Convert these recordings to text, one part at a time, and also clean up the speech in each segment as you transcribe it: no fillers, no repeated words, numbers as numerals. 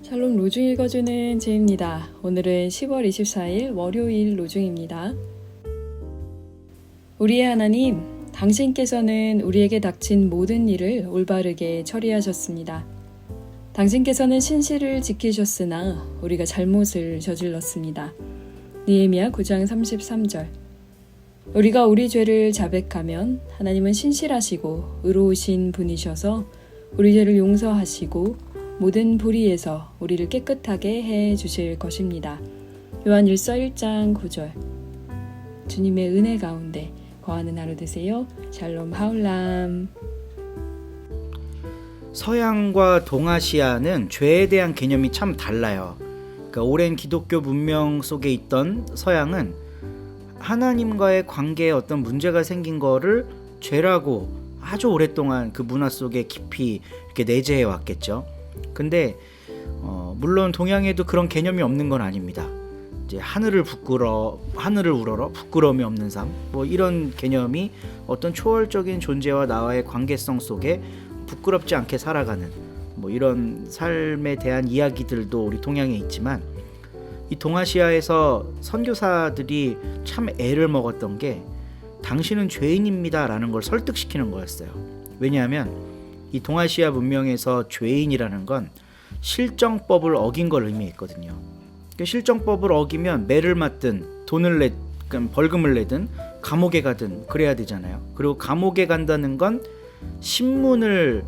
샬롬 로중 읽어주는 제입니다. 오늘은 10월 24일 월요일 로중입니다. 우리의 하나님, 당신께서는 우리에게 닥친 모든 일을 올바르게 처리하셨습니다. 당신께서는 신실을 지키셨으나 우리가 잘못을 저질렀습니다. 느헤미야 9장 33절. 우리가 우리 죄를 자백하면 하나님은 신실하시고 의로우신 분이셔서 우리 죄를 용서하시고 모든 불의에서 우리를 깨끗하게 해 주실 것입니다. 요한 1서 1장 9절. 주님의 은혜 가운데 거하는 하루 되세요. 샬롬 하울람. 서양과 동아시아는 죄에 대한 개념이 참 달라요. 그러니까 오랜 기독교 문명 속에 있던 서양은 하나님과의 관계에 어떤 문제가 생긴 거를 죄라고 아주 오랫동안 그 문화 속에 깊이 이렇게 내재해 왔겠죠. 근데 물론 동양에도 그런 개념이 없는 건 아닙니다. 이제 하늘을 우러러 부끄러움이 없는 삶, 뭐 이런 개념이 어떤 초월적인 존재와 나와의 관계성 속에 부끄럽지 않게 살아가는 뭐 이런 삶에 대한 이야기들도 우리 동양에 있지만, 이 동아시아에서 선교사들이 참 애를 먹었던 게 당신은 죄인입니다 라는 걸 설득시키는 거였어요. 왜냐하면 이 동아시아 문명에서 죄인이라는 건 실정법을 어긴 걸 의미했거든요. 그러니까 실정법을 어기면 매를 맞든 벌금을 내든 감옥에 가든 그래야 되잖아요. 그리고 감옥에 간다는 건 신문을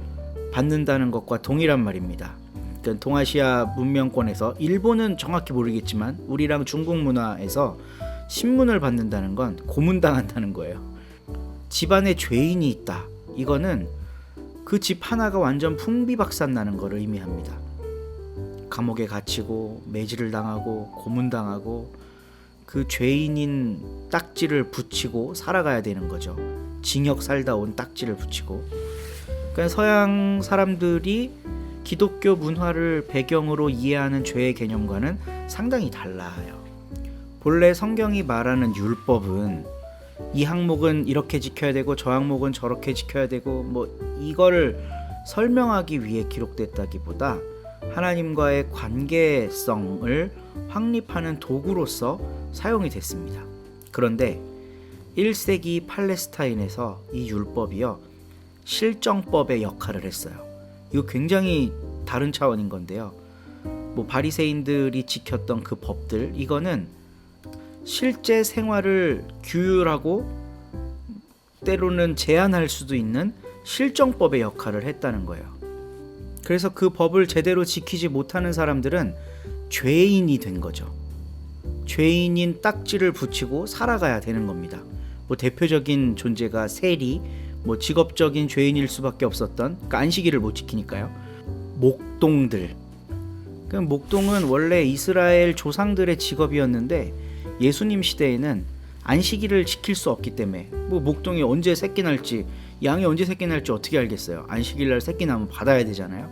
받는다는 것과 동일한 말입니다. 그러니까 동아시아 문명권에서, 일본은 정확히 모르겠지만 우리랑 중국 문화에서 신문을 받는다는 건 고문당한다는 거예요. 집안에 죄인이 있다, 이거는 그 집 하나가 완전 풍비박산 나는 걸 의미합니다. 감옥에 갇히고 매질을 당하고 고문당하고 그 죄인인 딱지를 붙이고 살아가야 되는 거죠. 징역 살다 온 딱지를 붙이고. 그러니까 서양 사람들이 기독교 문화를 배경으로 이해하는 죄의 개념과는 상당히 달라요. 본래 성경이 말하는 율법은 이 항목은 이렇게 지켜야 되고 저 항목은 저렇게 지켜야 되고 뭐 이거를 설명하기 위해 기록됐다기보다 하나님과의 관계성을 확립하는 도구로서 사용이 됐습니다. 그런데 1세기 팔레스타인에서 이 율법이요, 실정법의 역할을 했어요. 이거 굉장히 다른 차원인 건데요. 뭐 바리새인들이 지켰던 그 법들, 이거는 실제 생활을 규율하고 때로는 제한할 수도 있는 실정법의 역할을 했다는 거예요. 그래서 그 법을 제대로 지키지 못하는 사람들은 죄인이 된 거죠. 죄인인 딱지를 붙이고 살아가야 되는 겁니다. 뭐 대표적인 존재가 세리, 뭐 직업적인 죄인일 수밖에 없었던, 그러니까 안식일을 못 지키니까요. 목동들. 그 목동은 원래 이스라엘 조상들의 직업이었는데 예수님 시대에는 안식일을 지킬 수 없기 때문에, 뭐 목동이 언제 새끼 날지, 양이 언제 새끼 날지 어떻게 알겠어요. 안식일 날 새끼 나면 받아야 되잖아요.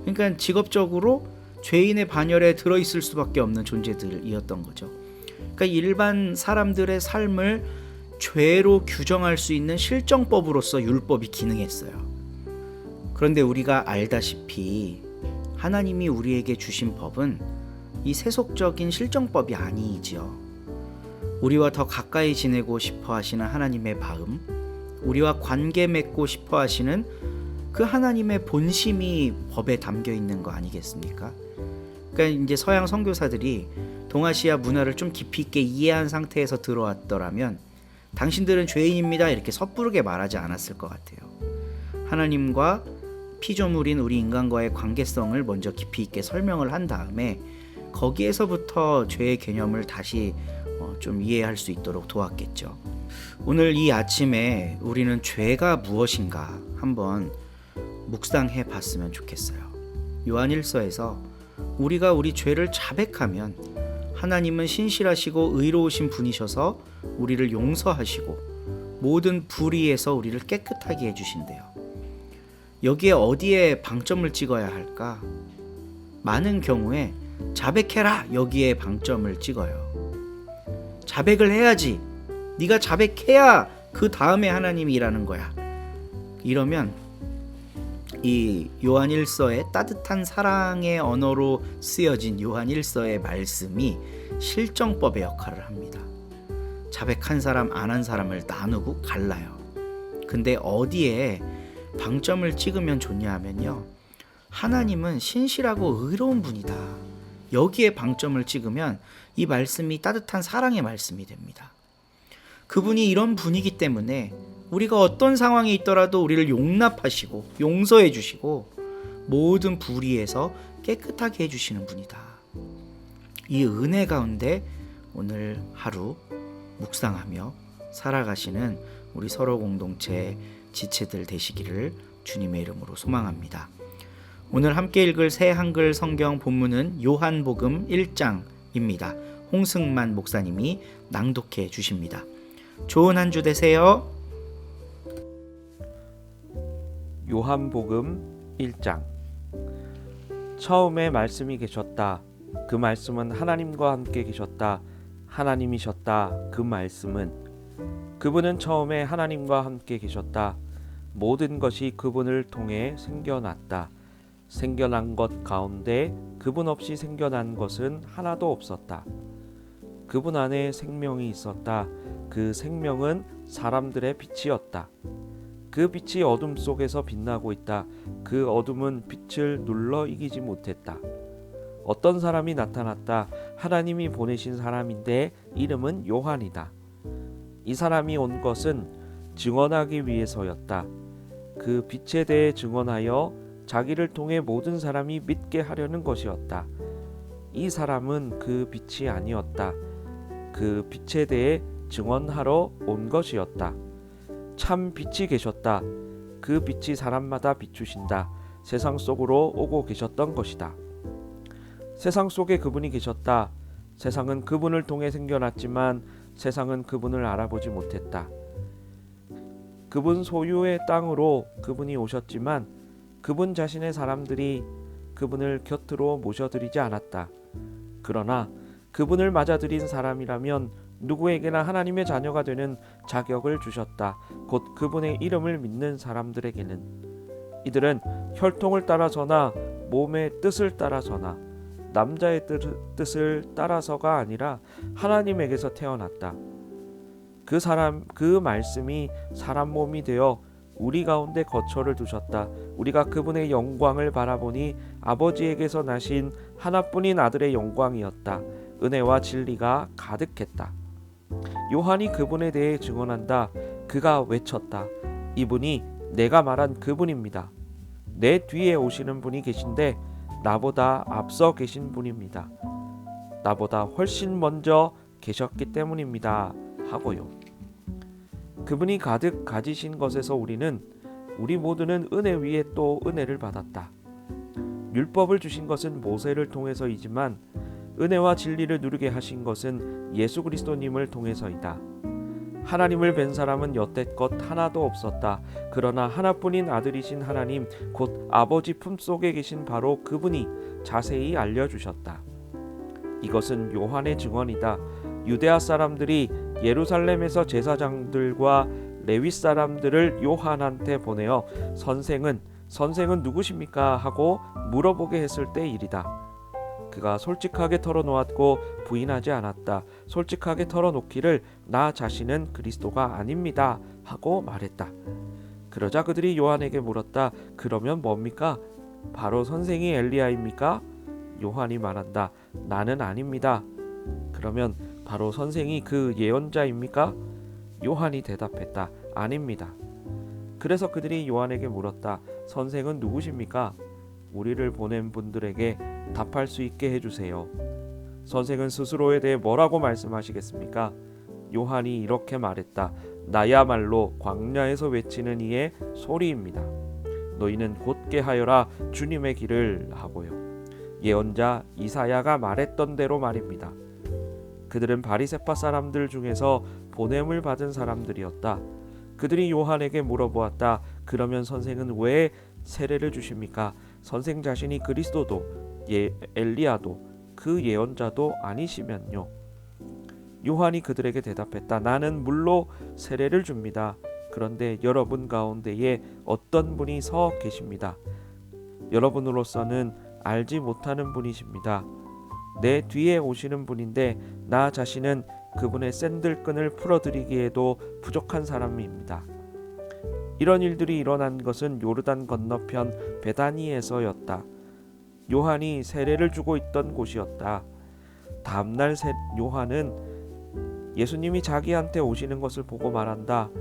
그러니까 직업적으로 죄인의 반열에 들어있을 수밖에 없는 존재들이었던 거죠. 그러니까 일반 사람들의 삶을 죄로 규정할 수 있는 실정법으로서 율법이 기능했어요. 그런데 우리가 알다시피 하나님이 우리에게 주신 법은 이 세속적인 실정법이 아니지요. 우리와 더 가까이 지내고 싶어 하시는 하나님의 마음, 우리와 관계 맺고 싶어 하시는 그 하나님의 본심이 법에 담겨 있는 거 아니겠습니까? 그러니까 이제 서양 선교사들이 동아시아 문화를 좀 깊이 있게 이해한 상태에서 들어왔더라면 당신들은 죄인입니다 이렇게 섣부르게 말하지 않았을 것 같아요. 하나님과 피조물인 우리 인간과의 관계성을 먼저 깊이 있게 설명을 한 다음에 거기에서부터 죄의 개념을 다시 좀 이해할 수 있도록 도왔겠죠. 오늘 이 아침에 우리는 죄가 무엇인가 한번 묵상해 봤으면 좋겠어요. 요한 1서에서 우리가 우리 죄를 자백하면 하나님은 신실하시고 의로우신 분이셔서 우리를 용서하시고 모든 불의에서 우리를 깨끗하게 해주신대요. 여기에 어디에 방점을 찍어야 할까? 많은 경우에 자백해라 여기에 방점을 찍어요. 자백을 해야지, 네가 자백해야 그 다음에 하나님이 일하는 거야. 이러면 이 요한 1서의 따뜻한 사랑의 언어로 쓰여진 요한 1서의 말씀이 실정법의 역할을 합니다. 자백한 사람 안 한 사람을 나누고 갈라요. 근데 어디에 방점을 찍으면 좋냐 하면요, 하나님은 신실하고 의로운 분이다. 여기에 방점을 찍으면 이 말씀이 따뜻한 사랑의 말씀이 됩니다. 그분이 이런 분이기 때문에 우리가 어떤 상황에 있더라도 우리를 용납하시고 용서해 주시고 모든 불의에서 깨끗하게 해주시는 분이다. 이 은혜 가운데 오늘 하루 묵상하며 살아가시는 우리 서로 공동체 지체들 되시기를 주님의 이름으로 소망합니다. 오늘 함께 읽을 새 한글 성경 본문은 요한복음 1장입니다. 홍승만 목사님이 낭독해 주십니다. 좋은 한 주 되세요. 요한복음 1장. 처음에 말씀이 계셨다. 그 말씀은 하나님과 함께 계셨다. 하나님이셨다. 그 말씀은. 그분은 처음에 하나님과 함께 계셨다. 모든 것이 그분을 통해 생겨났다. 생겨난 것 가운데 그분 없이 생겨난 것은 하나도 없었다. 그분 안에 생명이 있었다. 그 생명은 사람들의 빛이었다. 그 빛이 어둠 속에서 빛나고 있다. 그 어둠은 빛을 눌러 이기지 못했다. 어떤 사람이 나타났다. 하나님이 보내신 사람인데 이름은 요한이다. 이 사람이 온 것은 증언하기 위해서였다. 그 빛에 대해 증언하여 자기를 통해 모든 사람이 믿게 하려는 것이었다. 이 사람은 그 빛이 아니었다. 그 빛에 대해 증언하러 온 것이었다. 참 빛이 계셨다. 그 빛이 사람마다 비추신다. 세상 속으로 오고 계셨던 것이다. 세상 속에 그분이 계셨다. 세상은 그분을 통해 생겨났지만 세상은 그분을 알아보지 못했다. 그분 소유의 땅으로 그분이 오셨지만 그분 자신의 사람들이 그분을 곁으로 모셔드리지 않았다. 그러나 그분을 맞아들인 사람이라면 누구에게나 하나님의 자녀가 되는 자격을 주셨다. 곧 그분의 이름을 믿는 사람들에게는. 이들은 혈통을 따라서나 몸의 뜻을 따라서나 남자의 뜻을 따라서가 아니라 하나님에게서 태어났다. 그 말씀이 사람 몸이 되어 우리 가운데 거처를 두셨다. 우리가 그분의 영광을 바라보니 아버지에게서 나신 하나뿐인 아들의 영광이었다. 은혜와 진리가 가득했다. 요한이 그분에 대해 증언한다. 그가 외쳤다. 이분이 내가 말한 그분입니다. 내 뒤에 오시는 분이 계신데 나보다 앞서 계신 분입니다. 나보다 훨씬 먼저 계셨기 때문입니다. 하고요. 그분이 가득 가지신 것에서 우리 모두는 은혜 위에 또 은혜를 받았다. 율법을 주신 것은 모세를 통해서이지만 은혜와 진리를 누리게 하신 것은 예수 그리스도님을 통해서이다. 하나님을 뵌 사람은 여태껏 하나도 없었다. 그러나 하나뿐인 아들이신 하나님 곧 아버지 품속에 계신 바로 그분이 자세히 알려주셨다. 이것은 요한의 증언이다. 유대아 사람들이 예루살렘에서 제사장들과 레위 사람들을 요한한테 보내어 선생은 누구십니까? 하고 물어보게 했을 때 일이다. 그가 솔직하게 털어놓았고 부인하지 않았다. 솔직하게 털어놓기를 나 자신은 그리스도가 아닙니다 하고 말했다. 그러자 그들이 요한에게 물었다. 그러면 뭡니까? 바로 선생이 엘리야입니까? 요한이 말한다. 나는 아닙니다. 그러면 바로 선생이 그 예언자입니까? 요한이 대답했다. 아닙니다. 그래서 그들이 요한에게 물었다. 선생은 누구십니까? 우리를 보낸 분들에게 답할 수 있게 해주세요. 선생은 스스로에 대해 뭐라고 말씀하시겠습니까? 요한이 이렇게 말했다. 나야말로 광야에서 외치는 이의 소리입니다. 너희는 곧게 하여라 주님의 길을 하고요. 예언자 이사야가 말했던 대로 말입니다. 그들은 바리새파 사람들 중에서 보냄을 받은 사람들이었다. 그들이 요한에게 물어보았다. 그러면 선생은 왜 세례를 주십니까? 선생 자신이 그리스도도 엘리야도 그 예언자도 아니시면요. 요한이 그들에게 대답했다. 나는 물로 세례를 줍니다. 그런데 여러분 가운데에 어떤 분이 서 계십니다. 여러분으로서는 알지 못하는 분이십니다. 내 뒤에 오시는 분인데 나 자신은 그분의 샌들끈을 풀어드리기에도 부족한 사람입니다. 이런 일들이 일어난 것은 요르단 건너편 베다니에서였다. 요한이 세례를 주고 있던 곳이었다. 다음날 요한은 예수님이 자기한테 오시는 것을 보고 말한다.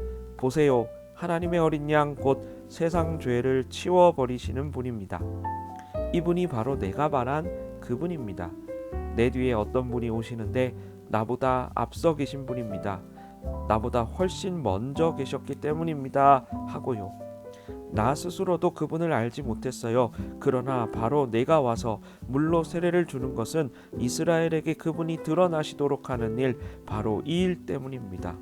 보세요, 하나님의 어린 양 곧 세상 죄를 치워버리시는 분입니다. 이분이 바로 내가 말한 그분입니다. 내 뒤에 어떤 분이 오시는데 나보다 앞서 계신 분입니다. 나보다 훨씬 먼저 계셨기 때문입니다. 하고요. 나 스스로도 그분을 알지 못했어요. 그러나 바로 내가 와서 물로 세례를 주는 것은 이스라엘에게 그분이 드러나시도록 하는 일, 바로 이 일 때문입니다.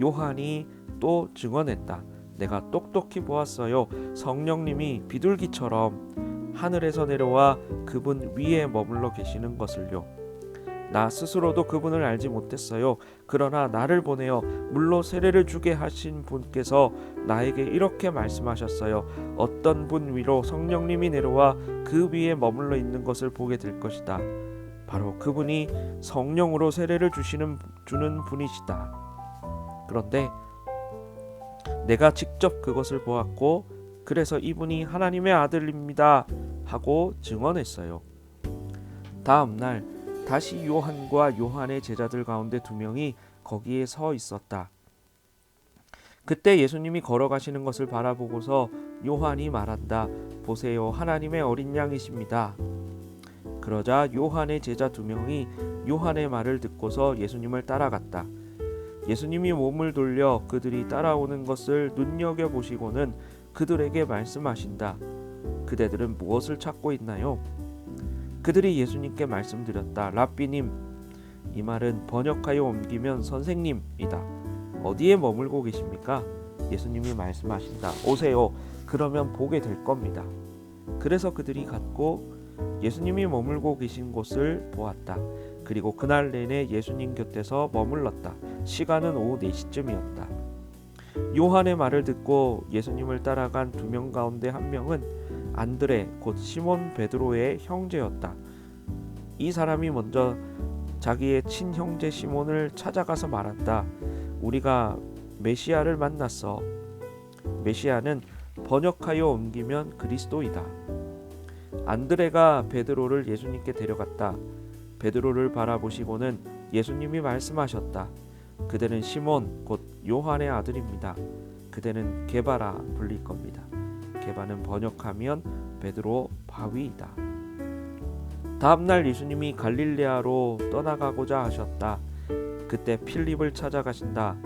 요한이 또 증언했다. 내가 똑똑히 보았어요. 성령님이 비둘기처럼 하늘에서 내려와 그분 위에 머물러 계시는 것을요. 나 스스로도 그분을 알지 못했어요. 그러나 나를 보내어 물로 세례를 주게 하신 분께서 나에게 이렇게 말씀하셨어요. 어떤 분 위로 성령님이 내려와 그 위에 머물러 있는 것을 보게 될 것이다. 바로 그분이 성령으로 세례를 주는 분이시다. 그런데 내가 직접 그것을 보았고 그래서 이분이 하나님의 아들입니다 하고 증언했어요. 다음 날 다시 요한과 요한의 제자들 가운데 2명이 거기에 서 있었다. 그때 예수님이 걸어가시는 것을 바라보고서 요한이 말한다. 보세요, 하나님의 어린 양이십니다. 그러자 요한의 제자 2명이 요한의 말을 듣고서 예수님을 따라갔다. 예수님이 몸을 돌려 그들이 따라오는 것을 눈여겨보시고는 그들에게 말씀하신다. 그대들은 무엇을 찾고 있나요? 그들이 예수님께 말씀드렸다. 랍비님, 이 말은 번역하여 옮기면 선생님이다. 어디에 머물고 계십니까? 예수님이 말씀하신다. 오세요. 그러면 보게 될 겁니다. 그래서 그들이 갔고 예수님이 머물고 계신 곳을 보았다. 그리고 그날 내내 예수님 곁에서 머물렀다. 시간은 오후 4시쯤이었다. 요한의 말을 듣고 예수님을 따라간 2명 가운데 한 명은 안드레 곧 시몬 베드로의 형제였다. 이 사람이 먼저 자기의 친형제 시몬을 찾아가서 말한다. 우리가 메시아를 만났어. 메시아는 번역하여 옮기면 그리스도이다. 안드레가 베드로를 예수님께 데려갔다. 베드로를 바라보시고는 예수님이 말씀하셨다. 그대는 시몬 곧 요한의 아들입니다. 그대는 게바라 불릴 겁니다. 게바는 번역하면 베드로 바위이다. 다음날 예수님이 갈릴레아로 떠나가고자 하셨다. 그때 필립을 찾아가신다.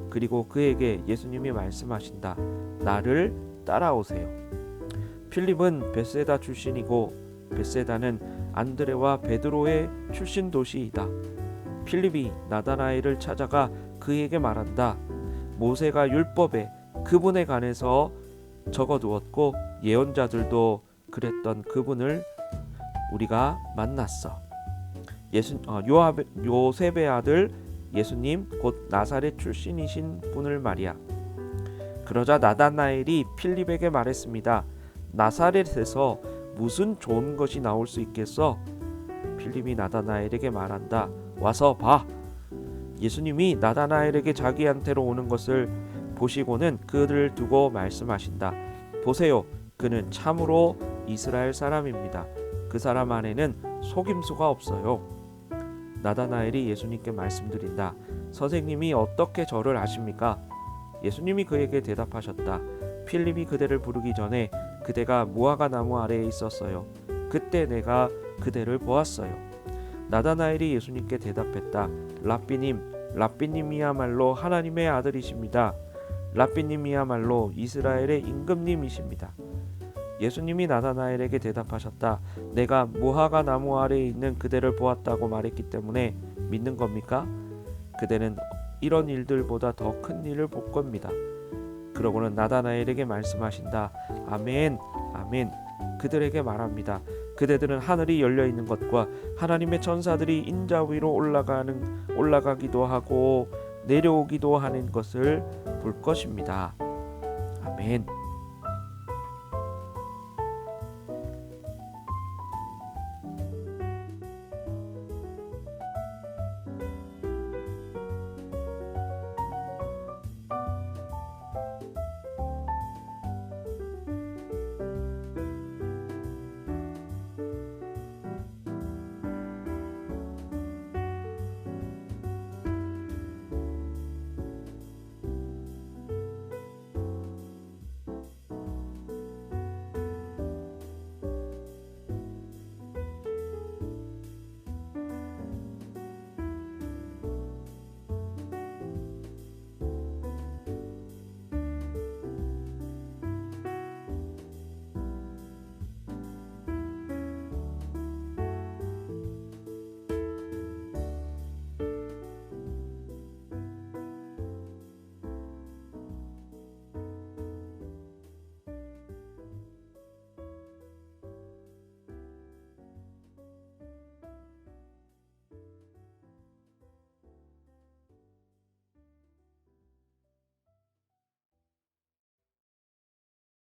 그리고 그에게 예수님이 말씀하신다. 나를 따라오세요. 필립은 벳세다 출신이고 벳세다는 안드레와 베드로의 출신 도시이다. 필립이 나다나엘을 찾아가 그에게 말한다. 모세가 율법에 그분에 관해서 적어두었고 예언자들도 그랬던 그분을 우리가 만났어. 요셉의 아들 예수님 곧 나사렛 출신이신 분을 말이야. 그러자 나다나엘이 필립에게 말했습니다. 나사렛에서 무슨 좋은 것이 나올 수 있겠어? 필립이 나다나엘에게 말한다. 와서 봐. 예수님이 나다나엘에게 자기한테로 오는 것을 보시고는 그를 두고 말씀하신다. 보세요, 그는 참으로 이스라엘 사람입니다. 그 사람 안에는 속임수가 없어요. 나다나엘이 예수님께 말씀드린다. 선생님이 어떻게 저를 아십니까? 예수님이 그에게 대답하셨다. 필립이 그대를 부르기 전에 그대가 무화과 나무 아래에 있었어요. 그때 내가 그대를 보았어요. 나다나엘이 예수님께 대답했다. 랍비님이야말로 하나님의 아들이십니다. 랍비님이야말로 이스라엘의 임금님이십니다. 예수님이 나다나엘에게 대답하셨다. 내가 무화과 나무 아래에 있는 그대를 보았다고 말했기 때문에 믿는 겁니까? 그대는 이런 일들보다 더 큰 일을 볼 겁니다. 그러고는 나다나엘에게 말씀하신다. 아멘, 아멘. 그들에게 말합니다. 그대들은 하늘이 열려 있는 것과 하나님의 천사들이 인자 위로 올라가기도 하고 내려오기도 하는 것을 볼 것입니다. 아멘.